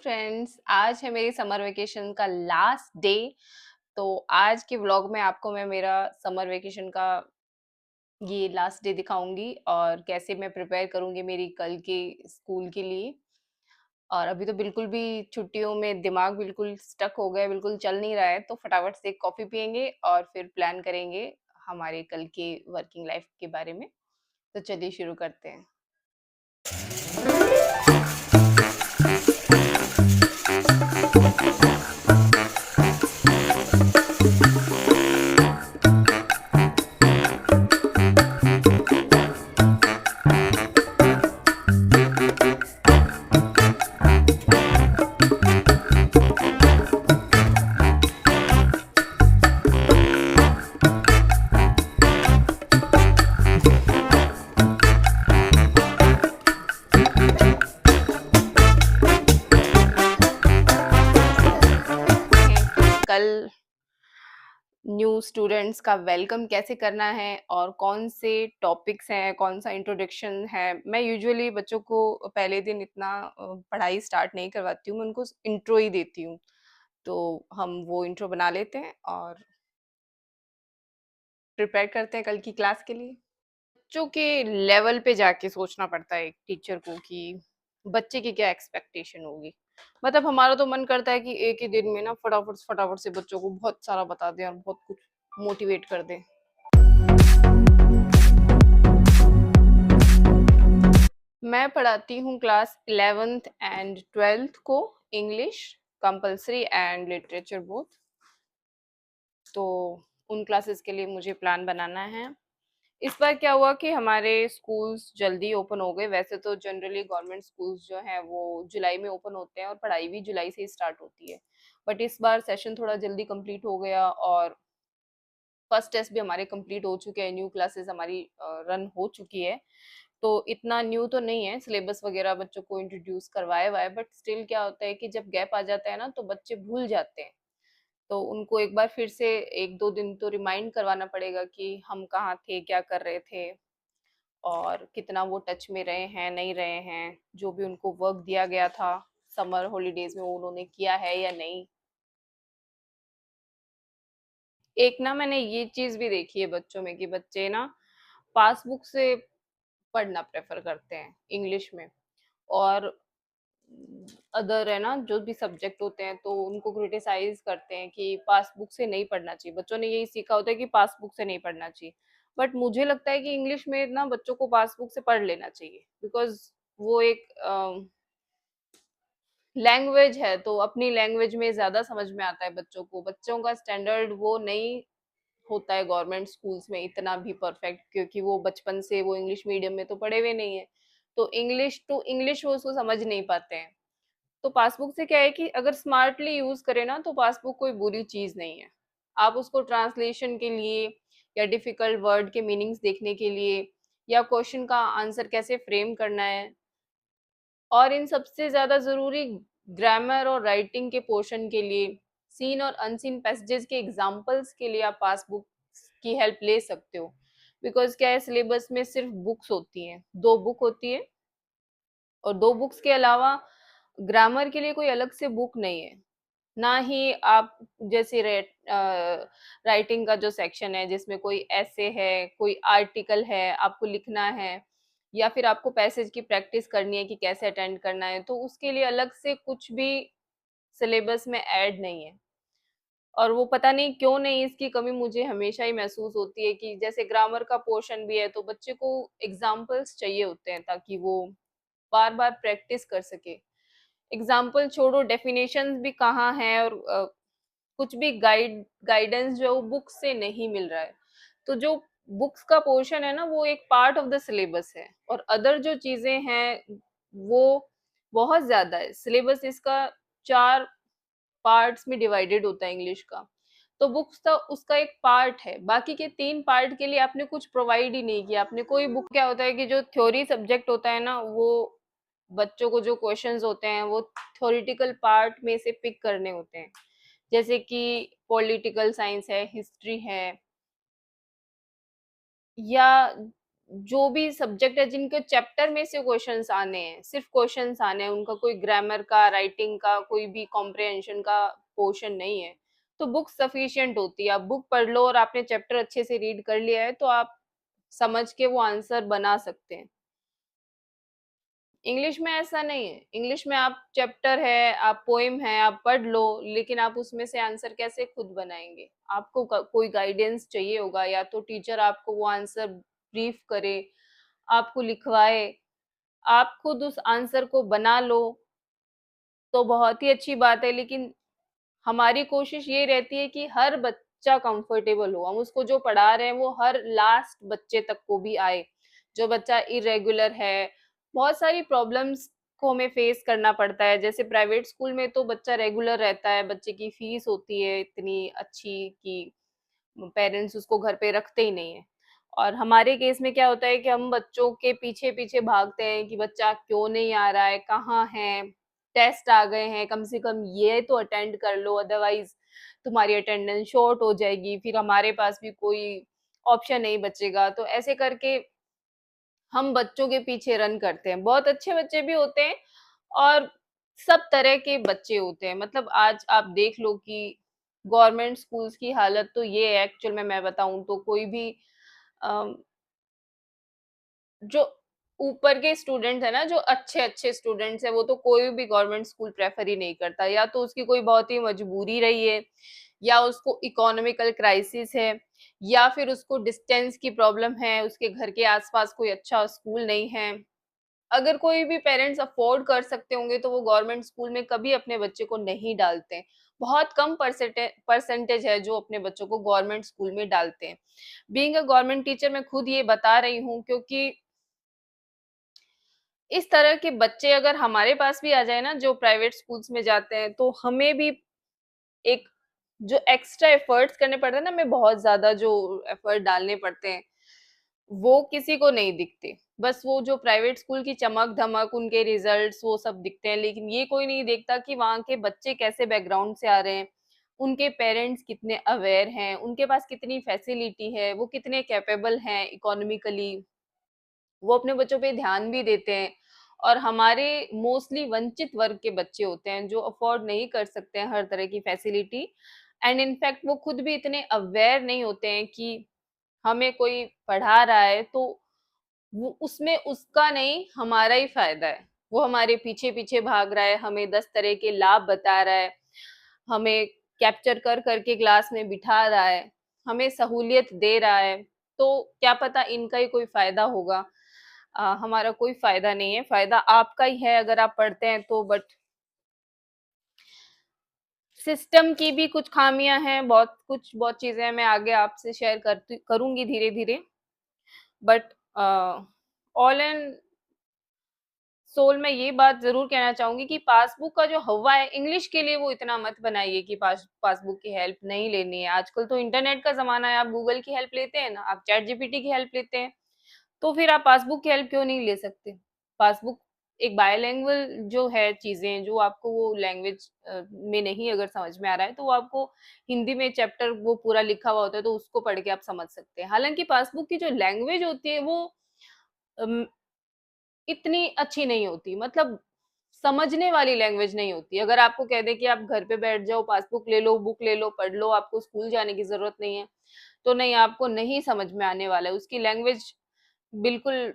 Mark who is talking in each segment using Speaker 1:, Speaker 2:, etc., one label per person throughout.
Speaker 1: Friends, आज है मेरी समर वेकेशन का लास्ट डे। तो आज के व्लॉग में आपको मैं मेरा समर वेकेशन का ये लास्ट डे दिखाऊंगी और कैसे मैं प्रिपेयर करूंगी मेरी कल के स्कूल के लिए। और अभी तो बिल्कुल भी छुट्टियों में दिमाग बिल्कुल स्टक हो गया है, बिल्कुल चल नहीं रहा है, तो फटाफट से कॉफी पियेंगे और फिर प्लान करेंगे हमारे कल के वर्किंग लाइफ के बारे में। तो चलिए शुरू करते हैं। कल न्यू स्टूडेंट्स का वेलकम कैसे करना है और कौन से टॉपिक्स हैं, कौन सा इंट्रोडक्शन है। मैं यूजुअली बच्चों को पहले दिन इतना पढ़ाई स्टार्ट नहीं करवाती हूँ, मैं उनको इंट्रो ही देती हूँ। तो हम वो इंट्रो बना लेते हैं और प्रिपेयर करते हैं कल की क्लास के लिए। बच्चों के लेवल पे जाके सोचना पड़ता है एक टीचर को कि बच्चे की क्या एक्सपेक्टेशन होगी। मतलब हमारा तो मन करता है कि एक ही दिन में ना फटाफट फटाफट से बच्चों को बहुत सारा बता दें और बहुत कुछ मोटिवेट कर दें। मैं पढ़ाती हूँ क्लास 11th एंड 12th को, English compulsory and literature both. तो उन क्लासेस के लिए मुझे प्लान बनाना है। इस बार क्या हुआ कि हमारे स्कूल्स जल्दी ओपन हो गए। वैसे तो जनरली गवर्नमेंट स्कूल्स जो हैं वो जुलाई में ओपन होते हैं और पढ़ाई भी जुलाई से ही स्टार्ट होती है, बट इस बार सेशन थोड़ा जल्दी कंप्लीट हो गया और फर्स्ट टेस्ट भी हमारे कंप्लीट हो चुके हैं, न्यू क्लासेस हमारी रन हो चुकी है। तो इतना न्यू तो नहीं है, सिलेबस वगैरह बच्चों को इंट्रोड्यूस करवाया हुआ है, बट स्टिल क्या होता है कि जब गैप आ जाता है ना तो बच्चे भूल जाते हैं। तो उनको एक बार फिर से 1-2 दिन तो रिमाइंड करवाना पड़ेगा कि हम कहाँ थे, क्या कर रहे थे और कितना वो टच में रहे हैं, नहीं रहे हैं। जो भी उनको वर्क दिया गया था समर हॉलीडेज में वो उन्होंने किया है या नहीं। एक ना मैंने ये चीज़ भी देखी है बच्चों में कि बच्चे ना पासबुक से पढ़ना प्रेफर करते हैं इंग्लिश में, और अदर है ना जो भी सब्जेक्ट होते हैं तो उनको क्रिटिसाइज करते हैं कि पासबुक से नहीं पढ़ना चाहिए। बच्चों ने यही सीखा होता है कि पासबुक से नहीं पढ़ना चाहिए, बट मुझे लगता है कि इंग्लिश में ना बच्चों को पासबुक से पढ़ लेना चाहिए, बिकॉज वो एक लैंग्वेज है, तो अपनी लैंग्वेज में ज्यादा समझ में आता है बच्चों को। बच्चों का स्टैंडर्ड वो नहीं होता है गवर्नमेंट स्कूल्स में इतना भी परफेक्ट, क्योंकि वो बचपन से वो इंग्लिश मीडियम में तो पढ़े हुए नहीं है, तो इंग्लिश टू इंग्लिश वो उसको समझ नहीं पाते हैं। तो पासबुक से क्या है कि अगर स्मार्टली यूज करें ना तो पासबुक कोई बुरी चीज नहीं है। आप उसको ट्रांसलेशन के लिए या डिफिकल्ट वर्ड के मीनिंग्स देखने के लिए या क्वेश्चन का आंसर कैसे फ्रेम करना है, और इन सबसे ज्यादा जरूरी ग्रामर और राइटिंग के पोर्शन के लिए, सीन और अनसीन पैसेजेस के एग्जांपल्स के लिए आप पासबुक की हेल्प ले सकते हो। बिकॉज क्या है, सिलेबस में सिर्फ बुक्स होती हैं, 2 बुक होती है, और 2 बुक्स के अलावा ग्रामर के लिए कोई अलग से बुक नहीं है। ना ही आप जैसे राइटिंग का जो सेक्शन है जिसमें कोई ऐसे है, कोई आर्टिकल है आपको लिखना है, या फिर आपको पैसेज की प्रैक्टिस करनी है कि कैसे अटेंड करना है, तो उसके लिए अलग से कुछ भी सिलेबस में ऐड नहीं है। और वो पता नहीं क्यों नहीं, इसकी कमी मुझे हमेशा ही महसूस होती है कि जैसे ग्रामर का पोर्शन भी है तो बच्चे को एग्जाम्पल्स चाहिए होते हैं ताकि वो बार बार प्रैक्टिस कर सके। एग्जाम्पल छोड़ो, डेफिनेशंस भी कहाँ है, और कुछ भी गाइडेंस जो है वो बुक से नहीं मिल रहा है। तो जो बुक्स का पोर्शन है ना वो एक पार्ट ऑफ द सिलेबस है, और अदर जो चीजें हैं वो बहुत ज्यादा है। सिलेबस इसका 4 पार्ट्स में डिवाइडेड होता है इंग्लिश का, तो बुक्स का उसका एक पार्ट है, बाकी के 3 पार्ट के लिए आपने कुछ प्रोवाइड ही नहीं किया। आपने कोई बुक, क्या होता है कि जो थ्योरी सब्जेक्ट होता है ना वो बच्चों को जो क्वेश्चंस होते हैं वो थ्योरेटिकल पार्ट में से पिक करने होते हैं, जैसे कि पॉलिटिकल साइंस है, हिस्ट्री है, या जो भी सब्जेक्ट है जिनके चैप्टर में से क्वेश्चंस आने हैं, सिर्फ क्वेश्चंस आने हैं, उनका कोई ग्रामर का, राइटिंग का, कोई भी कॉम्प्रिहेंशन का पोर्शन नहीं है, तो बुक सफिशिएंट होती है। आप बुक पढ़ लो और आपने चैप्टर अच्छे से रीड कर लिया है तो आप समझ के वो आंसर बना सकते हैं। इंग्लिश में ऐसा नहीं है। इंग्लिश में आप चैप्टर है, आप पोएम है, आप पढ़ लो, लेकिन आप उसमें से आंसर कैसे खुद बनाएंगे? आपको कोई गाइडेंस चाहिए होगा, या तो टीचर आपको वो आंसर ब्रीफ करे, आपको लिखवाए, आप खुद उस आंसर को बना लो तो बहुत ही अच्छी बात है। लेकिन हमारी कोशिश ये रहती है कि हर बच्चा कंफर्टेबल हो, हम उसको जो पढ़ा रहे हैं वो हर लास्ट बच्चे तक को भी आए। जो बच्चा इरेगुलर है, बहुत सारी प्रॉब्लम्स को हमें फेस करना पड़ता है। जैसे प्राइवेट स्कूल में तो बच्चा रेगुलर रहता है, बच्चे की फीस होती है इतनी अच्छी कि पेरेंट्स उसको घर पे रखते ही नहीं है। और हमारे केस में क्या होता है कि हम बच्चों के पीछे पीछे भागते हैं कि बच्चा क्यों नहीं आ रहा है, कहाँ है, टेस्ट आ गए हैं, कम से कम ये तो अटेंड कर लो, अदरवाइज तुम्हारी अटेंडेंस शॉर्ट हो जाएगी, फिर हमारे पास भी कोई ऑप्शन नहीं बचेगा। तो ऐसे करके हम बच्चों के पीछे रन करते हैं। बहुत अच्छे बच्चे भी होते हैं और सब तरह के बच्चे होते हैं। मतलब आज आप देख लो कि गवर्नमेंट स्कूल्स की हालत तो ये है, एक्चुअल में मैं बताऊं तो कोई भी अम, जो ऊपर के स्टूडेंट्स है ना, जो अच्छे अच्छे स्टूडेंट्स है, वो तो कोई भी गवर्नमेंट स्कूल प्रेफर ही नहीं करता। या तो उसकी कोई बहुत ही मजबूरी रही है, या उसको इकोनॉमिकल क्राइसिस है, या फिर उसको डिस्टेंस की प्रॉब्लम है, उसके घर के आसपास कोई अच्छा स्कूल नहीं है। अगर कोई भी पेरेंट्स अफोर्ड कर सकते होंगे तो वो गवर्नमेंट स्कूल में कभी अपने बच्चे को नहीं डालते हैं। बहुत कम परसेंटेज है जो अपने बच्चों को गवर्नमेंट स्कूल में डालते हैं। बीइंग अ गवर्नमेंट टीचर मैं खुद ये बता रही हूँ, क्योंकि इस तरह के बच्चे अगर हमारे पास भी आ जाए ना जो प्राइवेट स्कूल्स में जाते हैं, तो हमें भी एक जो एक्स्ट्रा एफर्ट्स करने पड़ते हैं ना, हमें बहुत ज्यादा जो एफर्ट डालने पड़ते हैं, वो किसी को नहीं दिखते। बस वो जो प्राइवेट स्कूल की चमक-धमक, उनके रिजल्ट्स वो सब दिखते हैं, लेकिन ये कोई नहीं देखता कि वहाँ के बच्चे कैसे बैकग्राउंड से आ रहे हैं, उनके पेरेंट्स कितने अवेयर हैं, उनके पास कितनी फैसिलिटी है, वो कितने कैपेबल हैं इकोनॉमिकली, वो अपने बच्चों पे ध्यान भी देते हैं। और हमारे मोस्टली वंचित वर्ग के बच्चे होते हैं जो अफोर्ड नहीं कर सकते हैं हर तरह की फैसिलिटी, एंड इनफैक्ट वो खुद भी इतने अवेयर नहीं होते हैं कि हमें कोई पढ़ा रहा है तो वो उसमें उसका नहीं हमारा ही फायदा है। वो हमारे पीछे पीछे भाग रहा है, हमें 10 तरह के लाभ बता रहा है, हमें कैप्चर कर करके क्लास में बिठा रहा है, हमें सहूलियत दे रहा है। तो क्या पता इनका ही कोई फायदा होगा। हमारा कोई फायदा नहीं है, फायदा आपका ही है अगर आप पढ़ते हैं तो। बट सिस्टम की भी कुछ खामियां हैं, बहुत चीजें मैं आगे आपसे शेयर करती करूंगी धीरे धीरे। बट ऑल एंड सोल मैं ये बात जरूर कहना चाहूंगी कि पासबुक का जो हवा है इंग्लिश के लिए, वो इतना मत बनाइए कि पासबुक की हेल्प नहीं लेनी है। आजकल तो इंटरनेट का जमाना है, आप गूगल की हेल्प लेते हैं ना, आप चैट जीपीटी की हेल्प लेते हैं, तो फिर आप पासबुक की हेल्प क्यों नहीं ले सकते? पासबुक एक बायलैंग्वेज जो है, चीजें जो आपको वो लैंग्वेज में नहीं अगर समझ में आ रहा है तो वो आपको हिंदी में चैप्टर वो पूरा लिखा हुआ होता है, तो उसको पढ़ के आप समझ सकते हैं। हालांकि पासबुक की जो लैंग्वेज होती है वो अम, इतनी अच्छी नहीं होती, मतलब समझने वाली लैंग्वेज नहीं होती। अगर आपको कह दे कि आप घर पे बैठ जाओ, पासबुक ले लो, बुक ले लो, पढ़ लो, आपको स्कूल जाने की जरूरत नहीं है, तो नहीं, आपको नहीं समझ में आने वाला है। उसकी लैंग्वेज बिल्कुल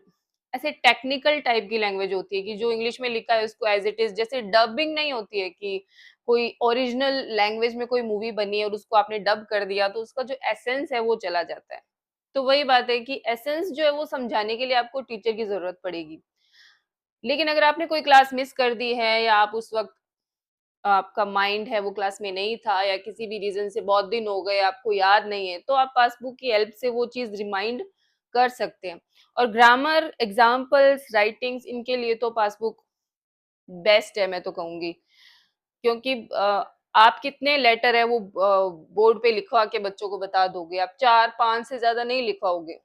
Speaker 1: ऐसे टेक्निकल टाइप की लैंग्वेज होती है कि जो इंग्लिश में लिखा है उसको एज इट इज, जैसे डबिंग नहीं होती है कि कोई ओरिजिनल लैंग्वेज में कोई मूवी बनी है और उसको आपने डब कर दिया तो उसका जो एसेंस है वो चला जाता है। तो वही बात है कि एसेंस जो है वो समझाने के लिए आपको टीचर की जरूरत पड़ेगी। लेकिन अगर आपने कोई क्लास मिस कर दी है, या आप उस वक्त आपका माइंड है वो क्लास में नहीं था, या किसी भी रीजन से बहुत दिन हो गए आपको याद नहीं है, तो आप पासबुक की हेल्प से वो चीज रिमाइंड कर सकते हैं। और ग्रामर, एग्जाम्पल्स, राइटिंग्स, इनके लिए तो पासबुक बेस्ट है मैं तो कहूंगी। क्योंकि आप कितने लेटर है वो बोर्ड पे लिखवा के बच्चों को बता दोगे? आप 4-5 से ज्यादा नहीं लिखवाओगे।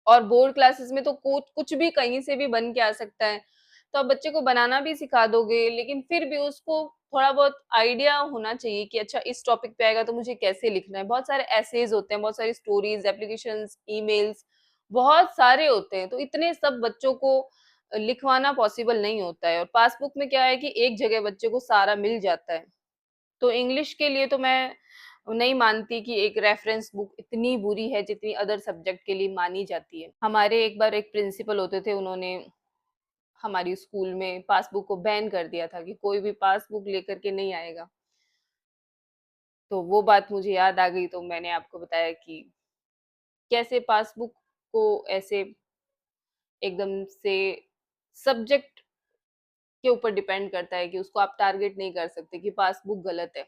Speaker 1: और बोर्ड क्लासेस में तो कुछ भी कहीं से भी बन के आ सकता है, तो आप बच्चे को बनाना भी सिखा दोगे, लेकिन फिर भी उसको थोड़ा बहुत आइडिया होना चाहिए कि अच्छा इस टॉपिक पे आएगा तो मुझे कैसे लिखना है। बहुत सारे एसेज होते हैं, बहुत सारी स्टोरीज, एप्लीकेशंस, ईमेल्स, बहुत सारे होते हैं, तो इतने सब बच्चों को लिखवाना पॉसिबल नहीं होता है और पासबुक में क्या है कि एक जगह बच्चे को सारा मिल जाता है। तो इंग्लिश के लिए तो मैं नहीं मानती कि एक रेफरेंस बुक इतनी बुरी है जितनी अदर सब्जेक्ट के लिए मानी जाती है। हमारे एक बार एक प्रिंसिपल होते थे, उन्होंने हमारी स्कूल में पासबुक को बैन कर दिया था कि कोई भी पासबुक लेकर के नहीं आएगा। तो वो बात मुझे याद आ गई, तो मैंने आपको बताया कि कैसे पासबुक को ऐसे एकदम से सब्जेक्ट के ऊपर डिपेंड करता है कि उसको आप टारगेट नहीं कर सकते कि पासबुक गलत है।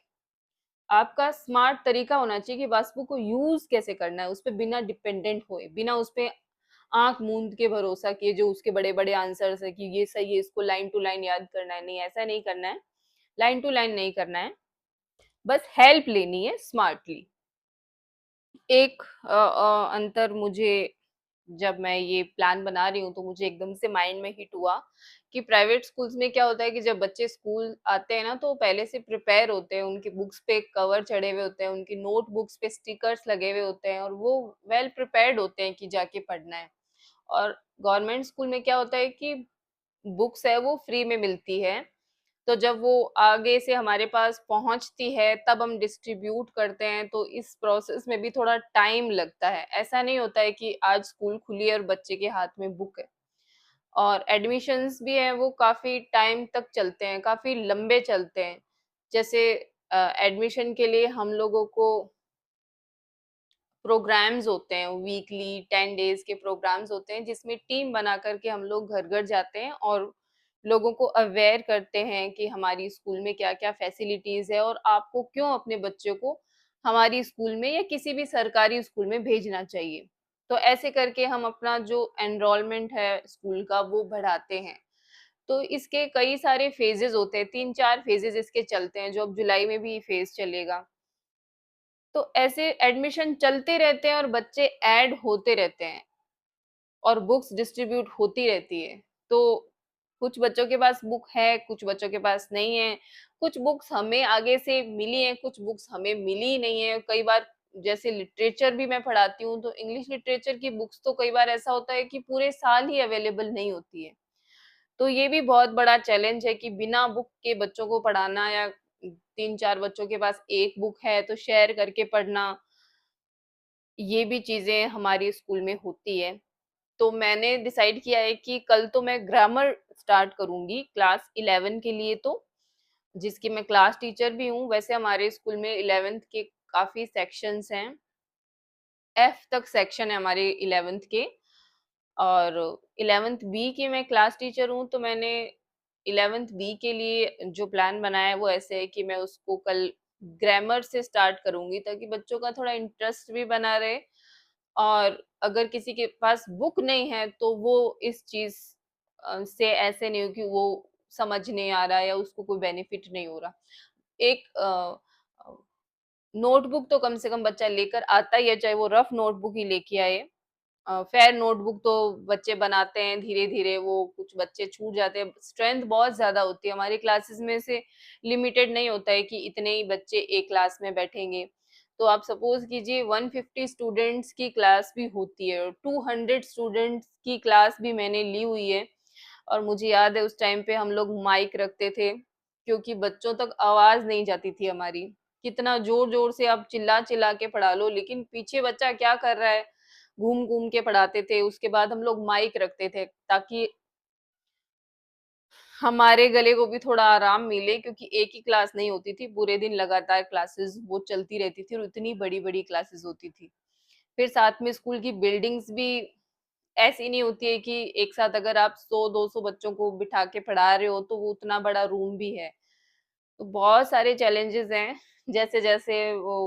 Speaker 1: आपका स्मार्ट तरीका होना चाहिए कि पासबुक को यूज कैसे करना है, उस पे बिना डिपेंडेंट हुए, बिना उस पे आंख मूंद के भरोसा किए जो उसके बड़े बड़े आंसर्स है कि ये सही है, इसको लाइन टू लाइन याद करना है। नहीं, ऐसा नहीं करना है, लाइन टू लाइन नहीं करना है, बस हेल्प लेनी है स्मार्टली। एक अंतर मुझे, जब मैं ये प्लान बना रही हूँ तो मुझे एकदम से माइंड में हिट हुआ कि प्राइवेट स्कूल्स में क्या होता है कि जब बच्चे स्कूल आते हैं ना, तो पहले से प्रिपेयर होते हैं, उनकी बुक्स पे कवर चढ़े हुए होते हैं, उनकी नोट बुक्स पे स्टिकर्स लगे हुए होते हैं और वो वेल प्रिपेयर्ड होते हैं कि जाके पढ़ना है। और गवर्नमेंट स्कूल में क्या होता है कि बुक्स है वो फ्री में मिलती है, तो जब वो आगे से हमारे पास पहुंचती है तब हम डिस्ट्रीब्यूट करते हैं, तो इस प्रोसेस में भी थोड़ा टाइम लगता है। ऐसा नहीं होता है कि आज स्कूल खुली है और बच्चे के हाथ में बुक है। और एडमिशन्स भी हैं वो काफ़ी टाइम तक चलते हैं, काफ़ी लंबे चलते हैं। जैसे एडमिशन के लिए हम लोगों को प्रोग्राम्स होते हैं, वीकली 10 डेज़ के प्रोग्राम्स होते हैं, जिसमें टीम बना कर के हम लोग घर-घर जाते हैं और लोगों को अवेयर करते हैं कि हमारी स्कूल में क्या-क्या फैसिलिटीज़ है और आपको क्यों अपने बच्चों को हमारी स्कूल में या किसी भी सरकारी स्कूल में भेजना चाहिए। तो ऐसे करके हम अपना जो एनरोलमेंट है स्कूल का वो बढ़ाते हैं। तो इसके कई सारे फेजेज़ होते हैं, 3-4 फेजेज़ इसके चलते हैं, जो अब जुलाई में भी फेज़ चलेगा। तो ऐसे एडमिशन चलते रहते हैं और बच्चे ऐड होते रहते हैं और बुक्स डिस्ट्रीब्यूट होती रहती है। तो कुछ बच्चों के पास बुक है, कुछ बच्चों के पास नहीं है। कुछ बुक्स हमें आगे से मिली हैं, कुछ बुक्स हमें मिली नहीं है। कई बार जैसे लिटरेचर भी मैं पढ़ाती हूँ, तो इंग्लिश लिटरेचर की बुक्स तो कई बार ऐसा होता है कि पूरे साल ही अवेलेबल नहीं होती है। तो ये भी बहुत बड़ा चैलेंज है कि बिना बुक के बच्चों को पढ़ाना, या 3-4 बच्चों के पास 1 बुक है तो शेयर करके पढ़ना, ये भी चीज़ें हमारी स्कूल में होती है। तो मैंने डिसाइड किया है कि कल तो मैं ग्रामर स्टार्ट करूँगी क्लास 11 के लिए, तो जिसकी मैं क्लास टीचर भी हूँ। वैसे हमारे स्कूल में 11th के काफ़ी सेक्शंस हैं, एफ तक सेक्शन है हमारे 11th के। और 11th बी की मैं क्लास टीचर हूँ, तो मैंने 11th बी के लिए जो प्लान बनाया है वो ऐसे है कि मैं उसको कल ग्रामर से स्टार्ट करूँगी, ताकि बच्चों का थोड़ा इंटरेस्ट भी बना रहे। और अगर किसी के पास बुक नहीं है तो वो इस चीज़ से ऐसे नहीं हो कि वो समझ नहीं आ रहा है या उसको कोई बेनिफिट नहीं हो रहा। एक नोटबुक तो कम से कम बच्चा लेकर आता ही है, चाहे वो रफ नोटबुक ही लेके आए। फेयर नोटबुक तो बच्चे बनाते हैं धीरे-धीरे, वो कुछ बच्चे छूट जाते हैं। स्ट्रेंथ बहुत ज़्यादा होती है, हमारी क्लासेस में से लिमिटेड नहीं होता है कि इतने ही बच्चे एक क्लास में बैठेंगे। तो आप सपोज़ कीजिए 150 स्टूडेंट्स की क्लास भी होती है और 200 स्टूडेंट्स की क्लास भी मैंने ली हुई है। और मुझे याद है उस टाइम पे हम लोग माइक रखते थे, क्योंकि बच्चों तक आवाज़ नहीं जाती थी हमारी। कितना ज़ोर-ज़ोर से आप चिल्ला-चिल्ला के पढ़ा लो, लेकिन पीछे बच्चा क्या कर रहा है, घूम-घूम के पढ़ाते थे। उसके बाद हम लोग माइक रखते थे ताकि हमारे गले को भी थोड़ा आराम मिले, क्योंकि एक ही क्लास नहीं होती थी, पूरे दिन लगातार क्लासेस वो चलती रहती थी और इतनी बड़ी-बड़ी क्लासेस होती थी। फिर साथ में स्कूल की बिल्डिंग्स भी ऐसी नहीं होती है कि एक साथ अगर आप 100-200 बच्चों को बिठा के पढ़ा रहे हो तो वो उतना बड़ा रूम भी है। तो बहुत सारे चैलेंजेस हैं। जैसे-जैसे वो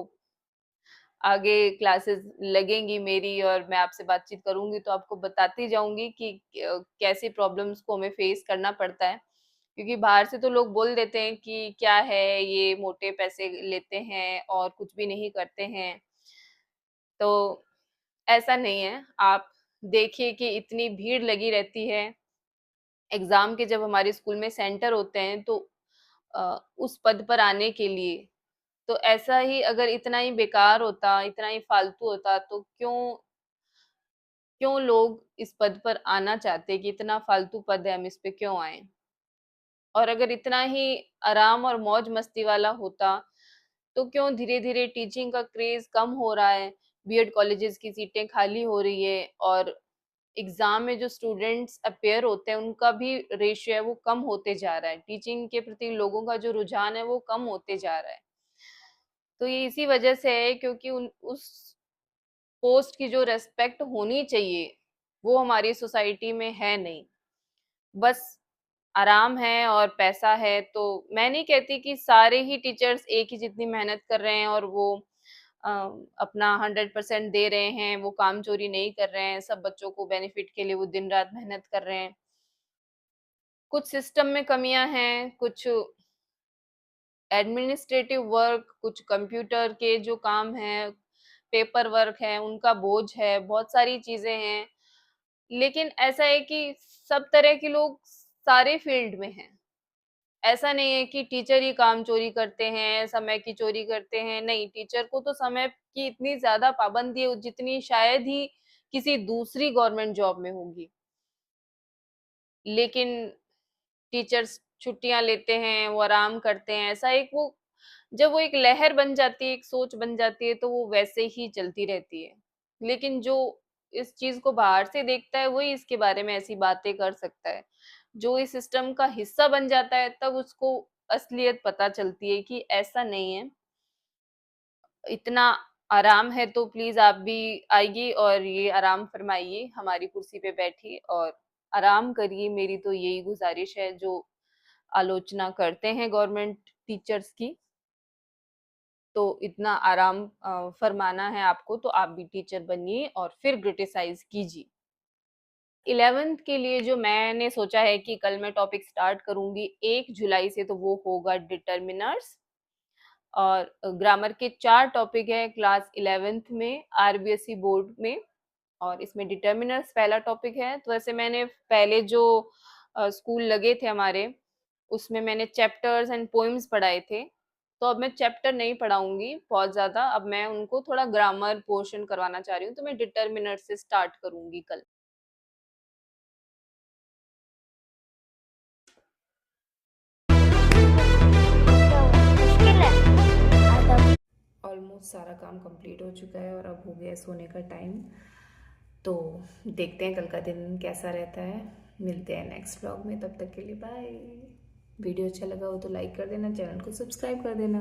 Speaker 1: आगे क्लासेस लगेंगी मेरी और मैं आपसे बातचीत करूँगी तो आपको बताती जाऊँगी कि कैसी प्रॉब्लम्स को हमें फेस करना पड़ता है। क्योंकि बाहर से तो लोग बोल देते हैं कि क्या है ये मोटे पैसे लेते हैं और कुछ भी नहीं करते हैं। तो ऐसा नहीं है। आप देखिए कि इतनी भीड़ लगी रहती है। एग्ज़ाम के जब हमारे स्कूल में सेंटर होते हैं तो उस पद पर आने के लिए, तो ऐसा ही अगर इतना ही बेकार होता, इतना ही फालतू होता तो क्यों क्यों लोग इस पद पर आना चाहते हैं, कि इतना फालतू पद है, हम इस पे क्यों आए? और अगर इतना ही आराम और मौज मस्ती वाला होता, तो क्यों धीरे धीरे टीचिंग का क्रेज कम हो रहा है, बीएड कॉलेजेस की सीटें खाली हो रही है, और एग्जाम में जो स्टूडेंट्स अपेयर होते हैं उनका भी रेशियो है वो कम होते जा रहा है, टीचिंग के प्रति लोगों का जो रुझान है वो कम होते जा रहा है। तो ये इसी वजह से है, क्योंकि उन उस पोस्ट की जो रेस्पेक्ट होनी चाहिए वो हमारी सोसाइटी में है नहीं। बस आराम है और पैसा है। तो मैं नहीं कहती कि सारे ही टीचर्स एक ही जितनी मेहनत कर रहे हैं और वो अ, अपना 100% दे रहे हैं, वो काम चोरी नहीं कर रहे हैं, सब बच्चों को बेनिफिट के लिए वो दिन रात मेहनत कर रहे हैं। कुछ सिस्टम में कमियां हैं, कुछ एडमिनिस्ट्रेटिव वर्क, कुछ कंप्यूटर के जो काम हैं, पेपर वर्क है, उनका बोझ है, बहुत सारी चीजें हैं। लेकिन ऐसा है कि सब तरह के लोग सारे फील्ड में हैं। ऐसा नहीं है कि टीचर ही काम चोरी करते हैं, समय की चोरी करते हैं, नहीं, टीचर को तो समय की इतनी ज़्यादा पाबंदी है जितनी शायद ही किसी दूसरी गवर्नमेंट जॉब में होगी। लेकिन टीचर्स छुट्टियाँ लेते हैं, वो आराम करते हैं, ऐसा एक वो जब वो एक लहर बन जाती है, एक सोच बन जाती है, तो वो वैसे ही चलती रहती है। लेकिन जो इस चीज़ को बाहर से देखता है, वही इसके बारे में ऐसी बातें कर सकता है। जो इस सिस्टम का हिस्सा बन जाता है, तब उसको असलियत पता चलती है कि ऐसा नहीं है। इतना आराम है तो प्लीज़ आप भी आइए और ये आराम फरमाइए, हमारी कुर्सी पे बैठिए और आराम करिए। मेरी तो यही गुज़ारिश है, जो आलोचना करते हैं गवर्नमेंट टीचर्स की, तो इतना आराम फरमाना है आपको तो आप भी टीचर बनिए और फिर क्रिटिसाइज़ कीजिए। 11th के लिए जो मैंने सोचा है कि कल मैं टॉपिक स्टार्ट करूँगी 1 जुलाई से, तो वो होगा डिटरमिनर्स। और ग्रामर के 4 टॉपिक हैं क्लास 11th में आरबीएसई बोर्ड में, और इसमें डिटरमिनर्स पहला टॉपिक है। तो वैसे मैंने पहले जो स्कूल लगे थे हमारे, उसमें मैंने चैप्टर्स एंड पोएम्स पढ़ाए थे। तो अब मैं चैप्टर नहीं पढ़ाऊंगी बहुत ज़्यादा, अब मैं उनको थोड़ा ग्रामर पोर्शन करवाना चाह रही हूँ, तो मैं डिटरमिनर से स्टार्ट करूंगी कल।
Speaker 2: मुश्किल है आदम।
Speaker 1: ऑलमोस्ट सारा काम कंप्लीट हो चुका है और अब हो गया सोने का टाइम। तो देखते हैं कल का दिन कैसा रहता है। मिलते हैं नेक्स्ट व्लॉग में, तब तक के लिए बाय। वीडियो अच्छा लगा हो तो लाइक कर देना, चैनल को सब्सक्राइब कर देना।